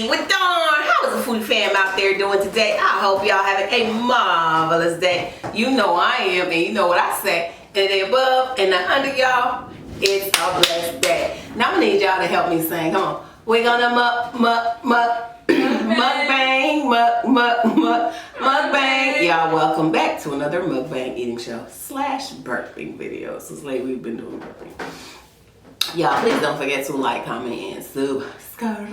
With Dawn. How is the foodie fam out there doing today? I hope y'all having a marvelous day. You know I am, and you know what I say. And the above and the under, y'all, it's a blessed day. Now I need y'all to help me sing. Come on. We're gonna mukbang. Y'all, welcome back to another mukbang eating show / burping video. Since late we've been doing burping. Y'all, please don't forget to like, comment, and subscribe.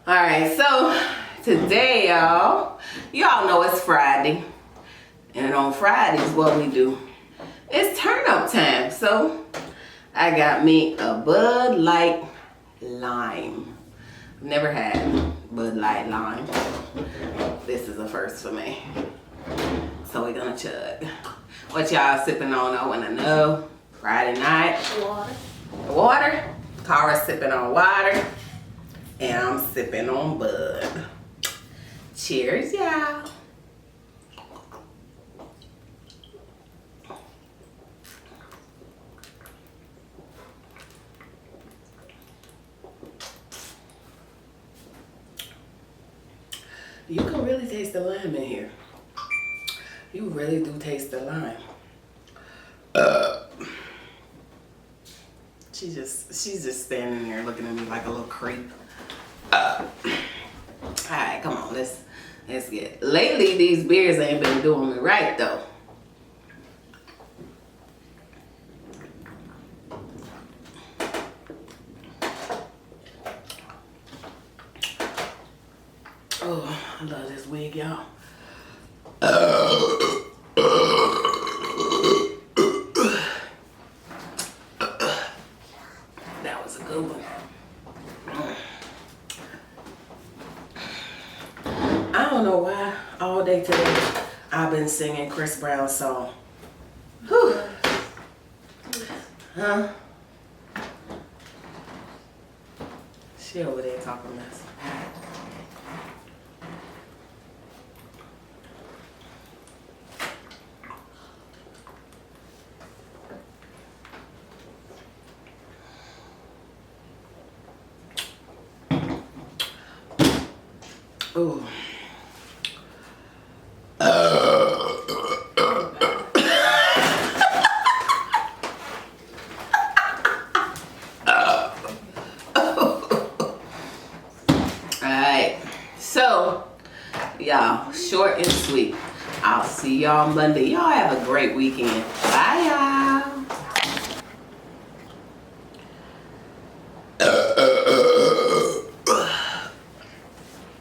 Alright, so today, y'all know it's Friday. And on Fridays, what we do, it's turn up time. So I got me a Bud Light Lime. Never had Bud Light Lime. This is a first for me. So we're gonna chug. What y'all sipping on? I wanna know. Friday night. Water. Kara's sipping on water. And I'm sipping on Bud. Cheers, y'all. You can really taste the lime in here. You really do taste the lime. She's just standing there looking at me like a little creep. Alright, come on, let's get. Lately these beers ain't been doing me right though. Oh, I love this wig, y'all. That was a good one. I don't know why all day today I've been singing Chris Brown's song. Whew. Huh? She over there talking mess. Ooh. Alright, so y'all, short and sweet. I'll see y'all Monday. Y'all have a great weekend. Bye.